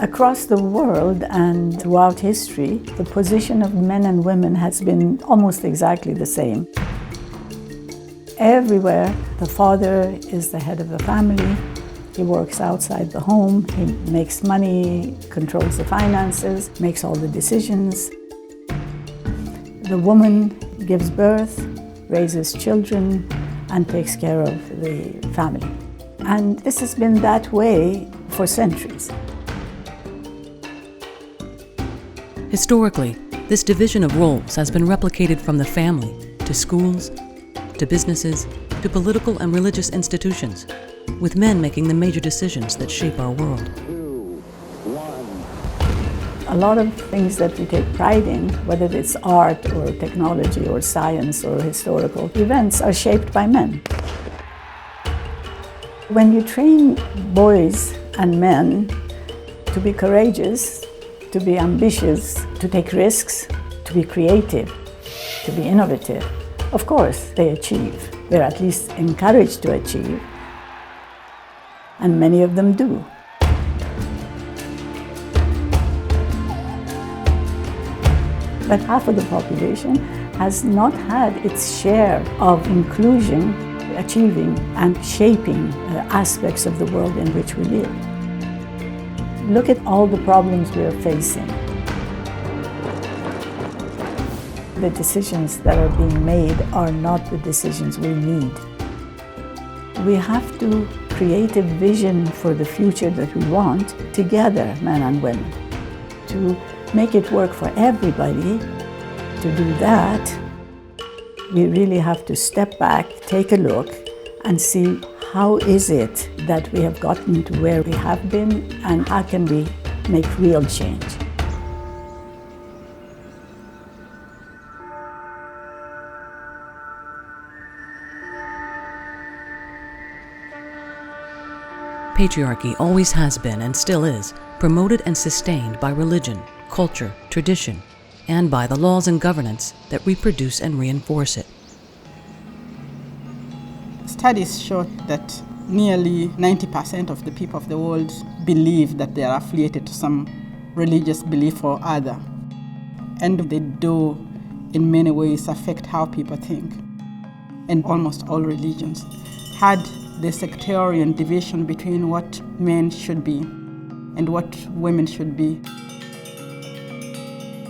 Across the world and throughout history, the position of men and women has been almost exactly the same. Everywhere, the father is the head of the family. He works outside the home, he makes money, controls the finances, makes all the decisions. The woman gives birth, raises children, and takes care of the family. And this has been that way for centuries. Historically, this division of roles has been replicated from the family to schools, to businesses, to political and religious institutions, with men making the major decisions that shape our world. A lot of things that we take pride in, whether it's art or technology or science or historical events, are shaped by men. When you train boys and men to be courageous, to be ambitious, to take risks, to be creative, to be innovative, of course they achieve. They're at least encouraged to achieve, and many of them do. But half of the population has not had its share of inclusion, achieving and shaping aspects of the world in which we live. Look at all the problems we are facing. The decisions that are being made are not the decisions we need. We have to create a vision for the future that we want together, men and women, to make it work for everybody. To do that, we really have to step back, take a look, and see how is it that we have gotten to where we have been, and how can we make real change. Patriarchy always has been, and still is, promoted and sustained by religion, culture, tradition, and by the laws and governance that reproduce and reinforce it. Studies show that nearly 90% of the people of the world believe that they are affiliated to some religious belief or other. And they do, in many ways, affect how people think. And almost all religions had the sectarian division between what men should be and what women should be.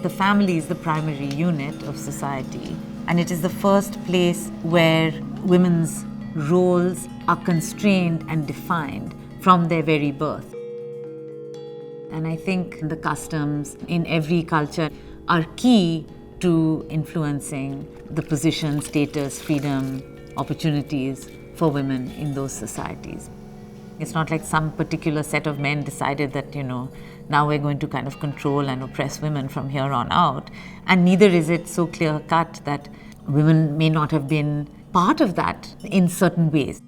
The family is the primary unit of society, and it is the first place where women's roles are constrained and defined from their very birth. And I think the customs in every culture are key to influencing the position, status, freedom, opportunities for women in those societies. It's not like some particular set of men decided that, now we're going to kind of control and oppress women from here on out. And neither is it so clear-cut that women may not have been part of that in certain ways.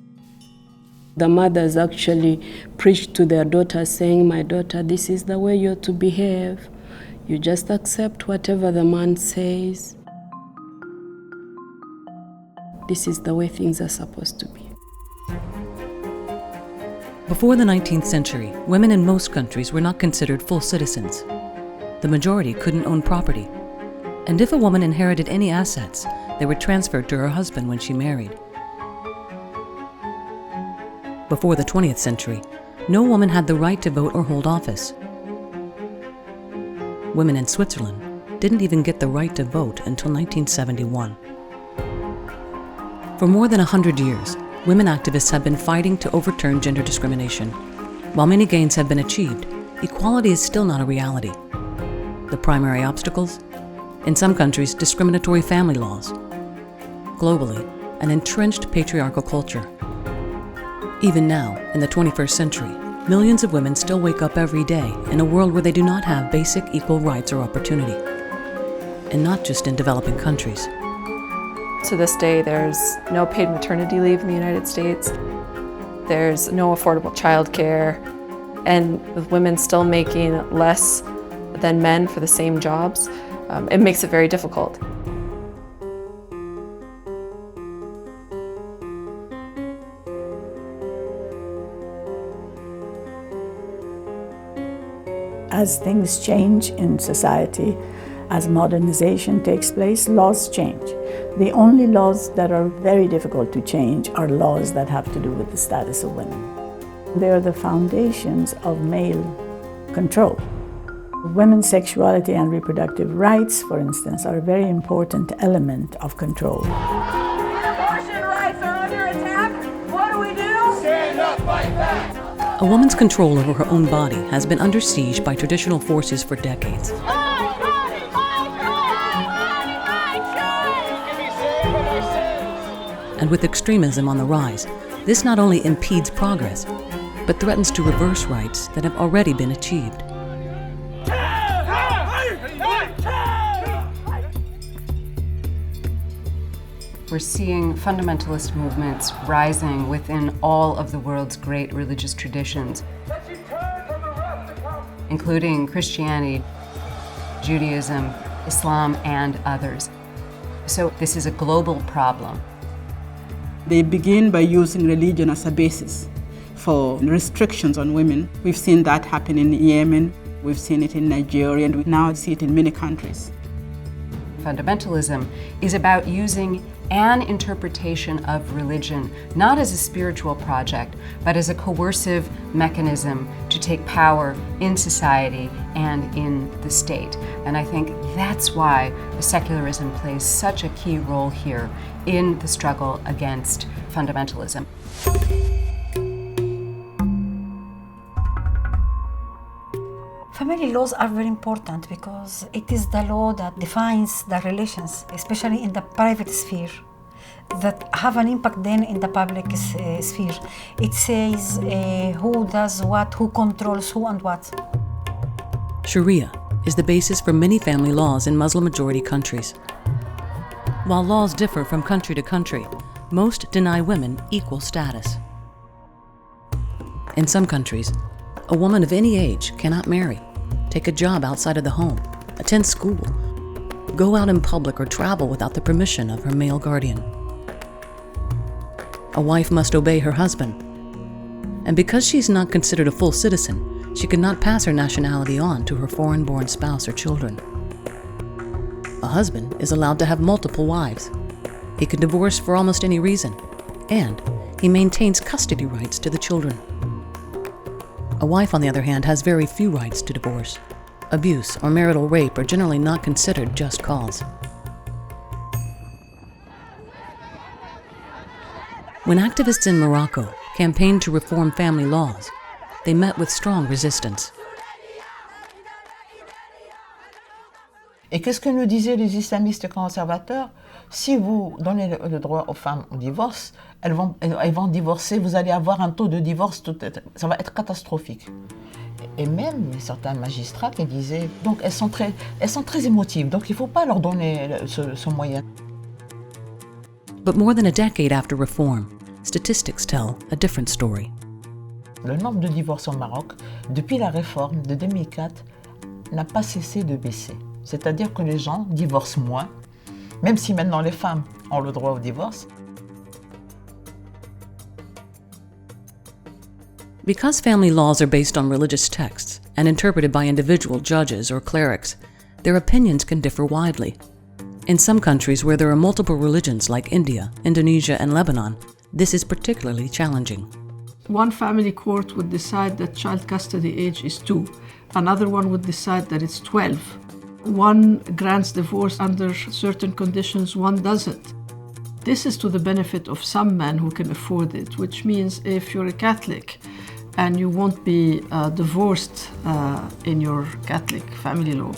The mothers actually preach to their daughters saying, "My daughter, this is the way you're to behave. You just accept whatever the man says. This is the way things are supposed to be." Before the 19th century, women in most countries were not considered full citizens. The majority couldn't own property. And if a woman inherited any assets, they were transferred to her husband when she married. Before the 20th century, no woman had the right to vote or hold office. Women in Switzerland didn't even get the right to vote until 1971. For more than 100 years, women activists have been fighting to overturn gender discrimination. While many gains have been achieved, equality is still not a reality. The primary obstacles? In some countries, discriminatory family laws. Globally, an entrenched patriarchal culture. Even now, in the 21st century, millions of women still wake up every day in a world where they do not have basic equal rights or opportunity. And not just in developing countries. To this day, there's no paid maternity leave in the United States. There's no affordable childcare, and with women still making less than men for the same jobs, it makes it very difficult. As things change in society, as modernization takes place, laws change. The only laws that are very difficult to change are laws that have to do with the status of women. They are the foundations of male control. Women's sexuality and reproductive rights, for instance, are a very important element of control. Abortion rights are under attack. What do we do? Stand up, fight back. A woman's control over her own body has been under siege by traditional forces for decades. And with extremism on the rise, this not only impedes progress, but threatens to reverse rights that have already been achieved. We're seeing fundamentalist movements rising within all of the world's great religious traditions, including Christianity, Judaism, Islam, and others. So this is a global problem. They begin by using religion as a basis for restrictions on women. We've seen that happen in Yemen, we've seen it in Nigeria, and we now see it in many countries. Fundamentalism is about using an interpretation of religion, not as a spiritual project, but as a coercive mechanism to take power in society and in the state. And I think that's why secularism plays such a key role here in the struggle against fundamentalism. Family laws are very important because it is the law that defines the relations, especially in the private sphere, that have an impact then in the public sphere. It says who does what, who controls who and what. Sharia is the basis for many family laws in Muslim-majority countries. While laws differ from country to country, most deny women equal status. In some countries, a woman of any age cannot marry, take a job outside of the home, attend school, go out in public or travel without the permission of her male guardian. A wife must obey her husband, and because she is not considered a full citizen, she cannot pass her nationality on to her foreign-born spouse or children. A husband is allowed to have multiple wives. He can divorce for almost any reason, and he maintains custody rights to the children. A wife, on the other hand, has very few rights to divorce. Abuse or marital rape are generally not considered just cause. When activists in Morocco campaigned to reform family laws, they met with strong resistance. Et qu'est-ce que nous disaient les islamistes conservateurs? Si vous donnez le droit aux femmes au divorce, elles vont divorcer, vous allez avoir un taux de divorce, ça va être catastrophique. Et même certains magistrats qui disaient, donc elles sont très émotives, donc il ne faut pas leur donner ce moyen. But more than a decade after reform, statistics tell a different story. Le nombre de divorces au Maroc, depuis la réforme de 2004, n'a pas cessé de baisser. C'est-à-dire que les gens divorcent moins, même si maintenant les femmes ont le droit au divorce. Because family laws are based on religious texts and interpreted by individual judges or clerics, their opinions can differ widely. In some countries where there are multiple religions like India, Indonesia, and Lebanon, this is particularly challenging. One family court would decide that child custody age is 2. Another one would decide that it's 12. One grants divorce under certain conditions, one doesn't. This is to the benefit of some men who can afford it, which means if you're a Catholic and you won't be divorced in your Catholic family law,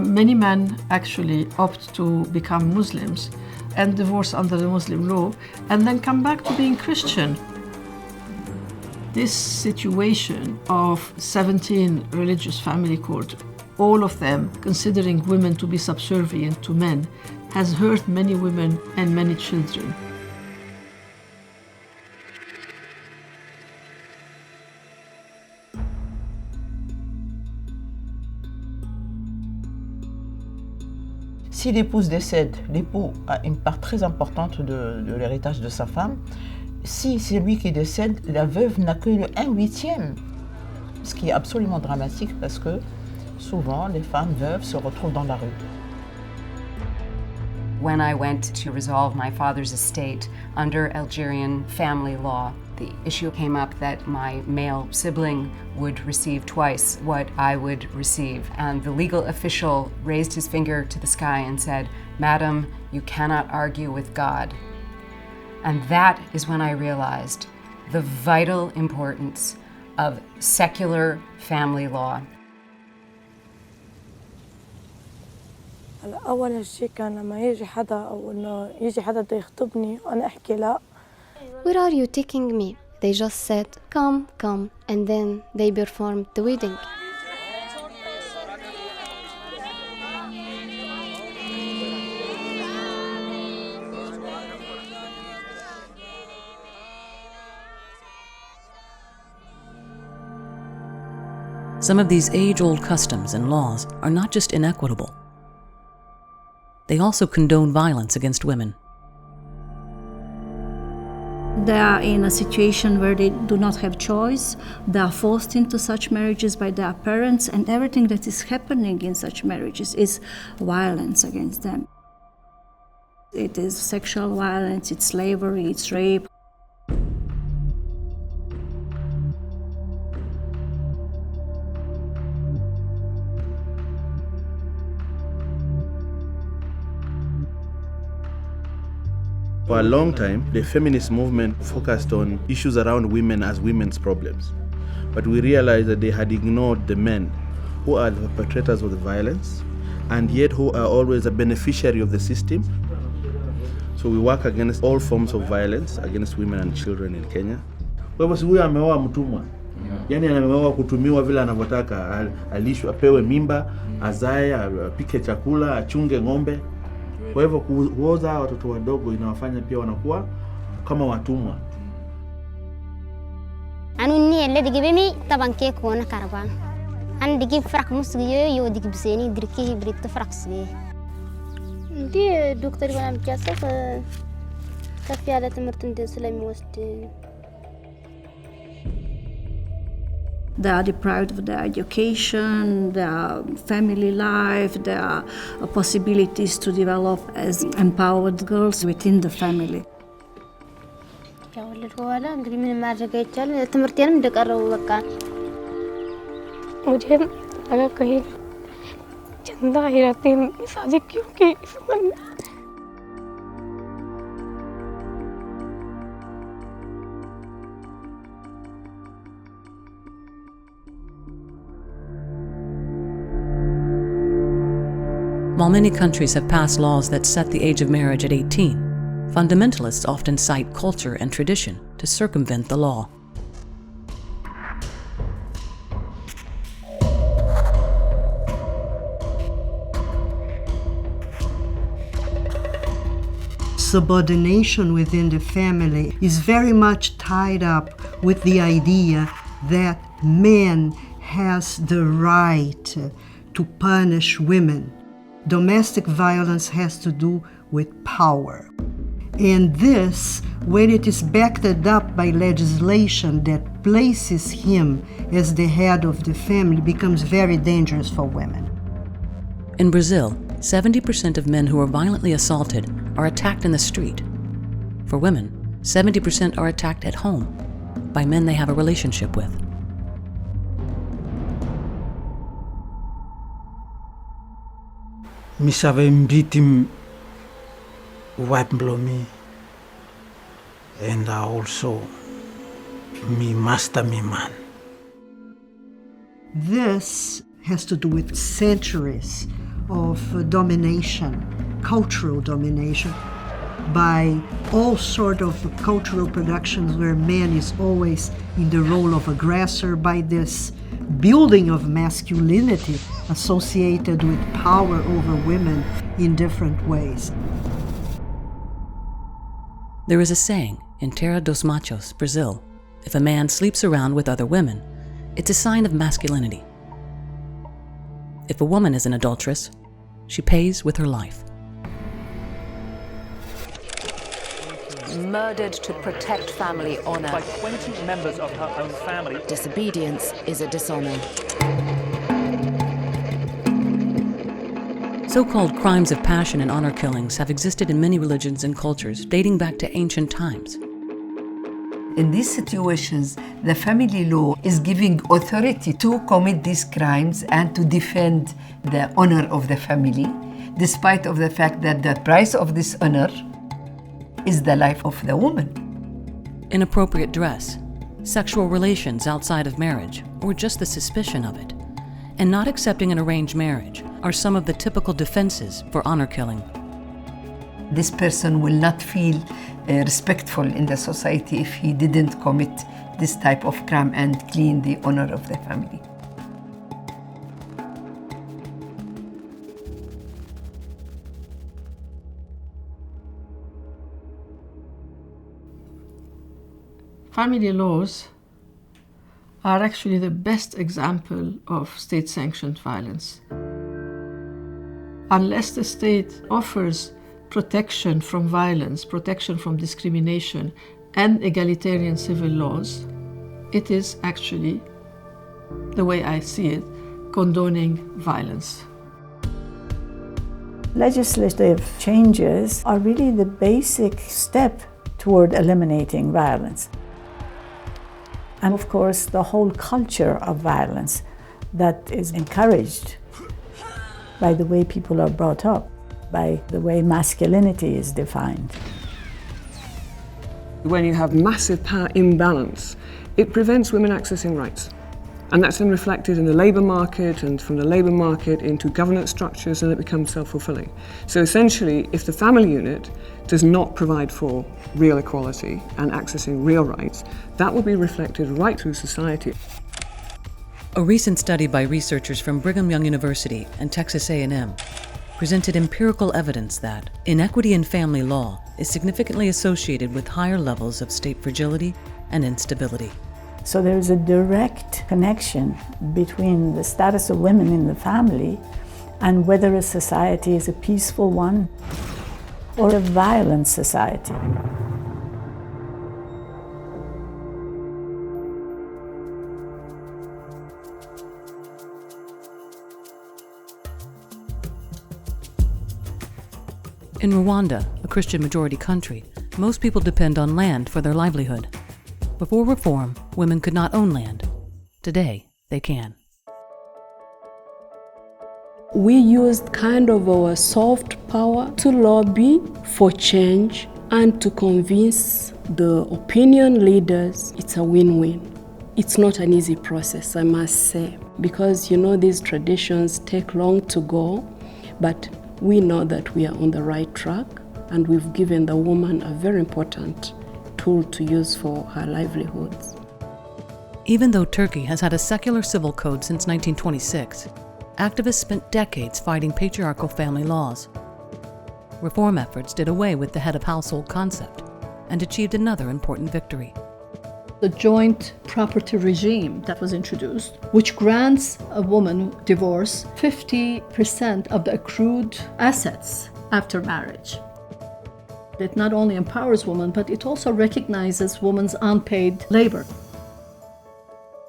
many men actually opt to become Muslims and divorce under the Muslim law and then come back to being Christian. This situation of 17 religious family courts, all of them considering women to be subservient to men, has hurt many women and many children. Si l'épouse décède, l'époux a une part très importante de l'héritage de sa femme. Si c'est lui qui décède, la veuve n'a que le 1/8. ce qui est absolument dramatique parce que souvent les femmes veuves se retrouvent dans la rue. When I went to resolve my father's estate under Algerian family law, the issue came up that my male sibling would receive twice what I would receive. And the legal official raised his finger to the sky and said, "Madam, you cannot argue with God." And that is when I realized the vital importance of secular family law. أول هالشي كان لما يجي حدا أو إنه يجي حدا بده يخطبني وأنا أحكي لا. Where are you taking me? They just said, come, come, and then they performed the wedding. Some of these age-old customs and laws are not just inequitable. They also condone violence against women. They are in a situation where they do not have choice. They are forced into such marriages by their parents, and everything that is happening in such marriages is violence against them. It is sexual violence, it's slavery, it's rape. For a long time, the feminist movement focused on issues around women as women's problems. But we realized that they had ignored the men who are the perpetrators of the violence and yet who are always a beneficiary of the system. So we work against all forms of violence against women and children in Kenya. Kwa hivyo si huyu ameoa mtumwa. Yaani ameoa kutumiwa vile anavyotaka, alishwe, apewe mimba, azae, apike chakula, achunge ng'ombe. Kwa hivyo kuoza watoto wadogo inawafanya pia wanakuwa kama watumwa. Anuni اللي دقيبني طبعا كيك وانا كربان. أنا دقيب فرق مسجيه يو دقيب زيني دركيه بريت فرق سجيه. دي دكتور وانا مجاسة كفي على تمرتن دي سلامي وستي. They are deprived of their education, their family life, their possibilities to develop as empowered girls within the family. मुझे अगर कहीं चंदा ही रहती शादी क्यों की While many countries have passed laws that set the age of marriage at 18, fundamentalists often cite culture and tradition to circumvent the law. Subordination within the family is very much tied up with the idea that men has the right to punish women. Domestic violence has to do with power. And this, when it is backed up by legislation that places him as the head of the family, becomes very dangerous for women. In Brazil, 70% of men who are violently assaulted are attacked in the street. For women, 70% are attacked at home by men they have a relationship with. Mi savais mbitim wipe me, and also me master me man. This has to do with centuries of domination, cultural domination, by all sort of cultural productions where man is always in the role of aggressor, by this building of masculinity associated with power over women in different ways. There is a saying in Terra dos Machos, Brazil, if a man sleeps around with other women, it's a sign of masculinity. If a woman is an adulteress, she pays with her life. murdered to protect family honor. By 20 members of her own family. Disobedience is a dishonor. So-called crimes of passion and honor killings have existed in many religions and cultures dating back to ancient times. In these situations, the family law is giving authority to commit these crimes and to defend the honor of the family, despite of the fact that the price of this honor is the life of the woman. Inappropriate dress, sexual relations outside of marriage, or just the suspicion of it, and not accepting an arranged marriage are some of the typical defenses for honor killing. This person will not feel respectful in the society if he didn't commit this type of crime and clean the honor of the family. Family laws are actually the best example of state-sanctioned violence. Unless the state offers protection from violence, protection from discrimination, and egalitarian civil laws, it is actually, the way I see it, condoning violence. Legislative changes are really the basic step toward eliminating violence. And of course, the whole culture of violence that is encouraged by the way people are brought up, by the way masculinity is defined. When you have massive power imbalance, it prevents women accessing rights. And that's then reflected in the labour market, and from the labour market into governance structures, and it becomes self-fulfilling. So essentially, if the family unit does not provide for real equality and accessing real rights, that will be reflected right through society. A recent study by researchers from Brigham Young University and Texas A&M presented empirical evidence that inequity in family law is significantly associated with higher levels of state fragility and instability. So there's a direct connection between the status of women in the family and whether a society is a peaceful one or a violent society. In Rwanda, a Christian-majority country, most people depend on land for their livelihood. Before reform, women could not own land. Today, they can. We used kind of our soft power to lobby for change and to convince the opinion leaders it's a win-win. It's not an easy process, I must say, because these traditions take long to go, but we know that we are on the right track, and we've given the woman a very important tool to use for her livelihoods. Even though Turkey has had a secular civil code since 1926, activists spent decades fighting patriarchal family laws. Reform efforts did away with the head of household concept and achieved another important victory. The joint property regime that was introduced, which grants a woman divorce 50% of the accrued assets after marriage. It not only empowers women, but it also recognizes women's unpaid labor.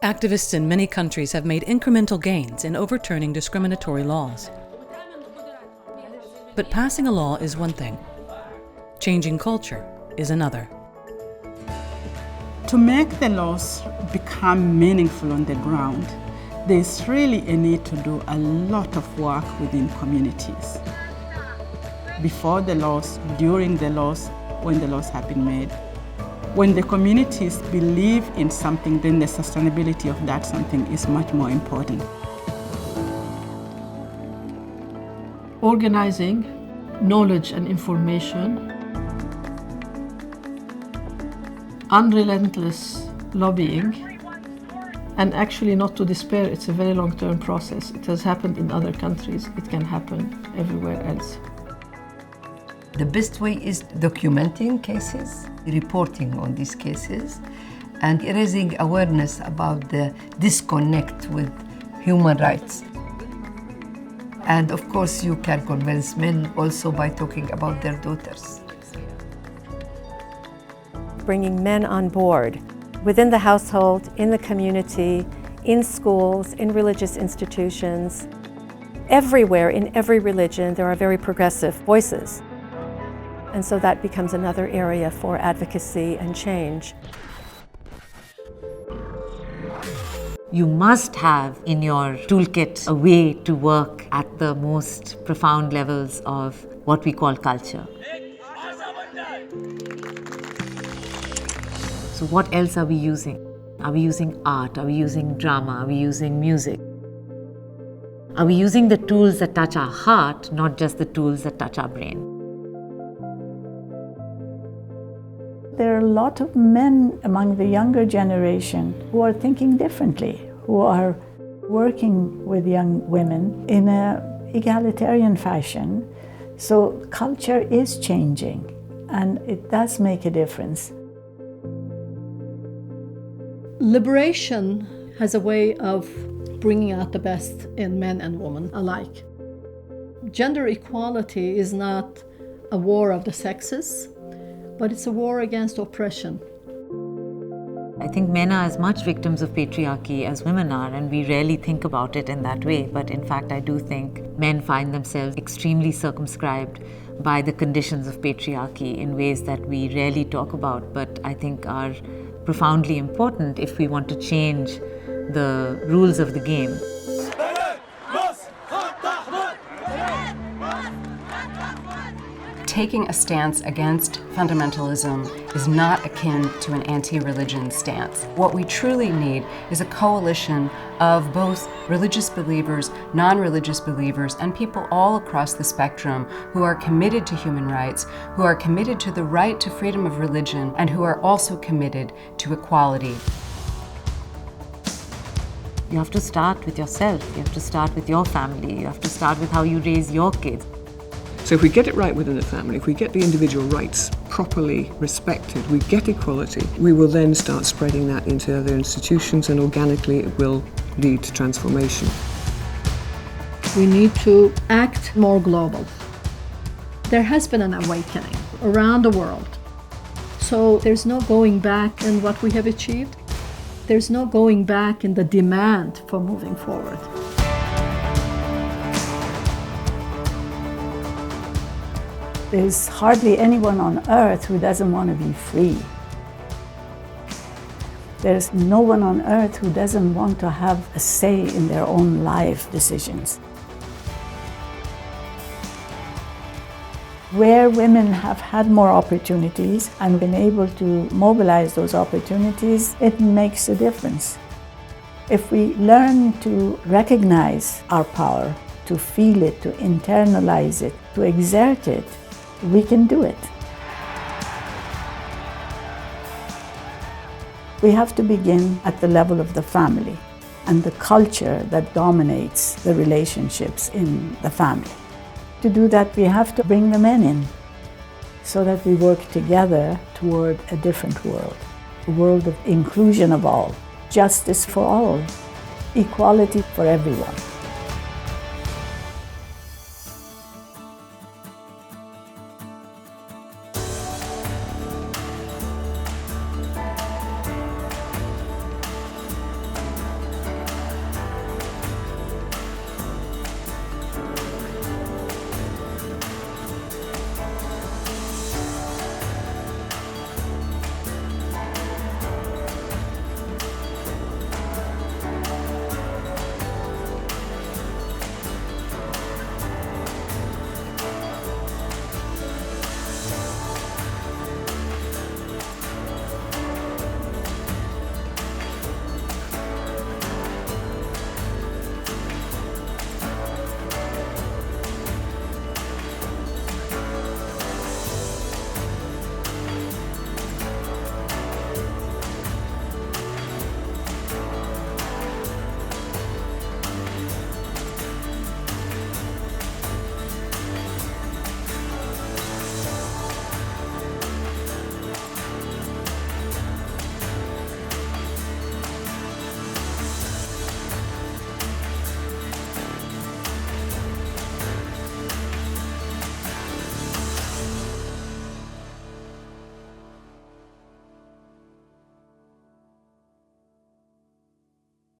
Activists in many countries have made incremental gains in overturning discriminatory laws. But passing a law is one thing. Changing culture is another. To make the laws become meaningful on the ground, there's really a need to do a lot of work within communities. Before the laws, during the laws, when the laws have been made. When the communities believe in something, then the sustainability of that something is much more important. Organizing knowledge and information, unrelentless lobbying, and actually not to despair. It's a very long-term process. It has happened in other countries. It can happen everywhere else. The best way is documenting cases, reporting on these cases, and raising awareness about the disconnect with human rights. And of course, you can convince men also by talking about their daughters. bringing men on board within the household, in the community, in schools, in religious institutions. Everywhere, in every religion, there are very progressive voices. And so that becomes another area for advocacy and change. You must have in your toolkit a way to work at the most profound levels of what we call culture. So what else are we using? Are we using art? Are we using drama? Are we using music? Are we using the tools that touch our heart, not just the tools that touch our brain? There are a lot of men among the younger generation who are thinking differently, who are working with young women in an egalitarian fashion. So culture is changing, and it does make a difference. Liberation has a way of bringing out the best in men and women alike. Gender equality is not a war of the sexes, but it's a war against oppression. I think men are as much victims of patriarchy as women are, and we rarely think about it in that way. But in fact, I do think men find themselves extremely circumscribed by the conditions of patriarchy in ways that we rarely talk about, but I think are profoundly important if we want to change the rules of the game. Taking a stance against fundamentalism is not akin to an anti-religion stance. What we truly need is a coalition of both religious believers, non-religious believers, and people all across the spectrum who are committed to human rights, who are committed to the right to freedom of religion, and who are also committed to equality. You have to start with yourself, you have to start with your family, you have to start with how you raise your kids. So if we get it right within the family, if we get the individual rights properly respected, we get equality, we will then start spreading that into other institutions, and organically it will lead to transformation. We need to act more global. There has been an awakening around the world. So there's no going back in what we have achieved. There's no going back in the demand for moving forward. There's hardly anyone on earth who doesn't want to be free. There's no one on earth who doesn't want to have a say in their own life decisions. Where women have had more opportunities and been able to mobilize those opportunities, it makes a difference. If we learn to recognize our power, to feel it, to internalize it, to exert it, we can do it. We have to begin at the level of the family and the culture that dominates the relationships in the family. To do that, we have to bring the men in so that we work together toward a different world, a world of inclusion of all, justice for all, equality for everyone.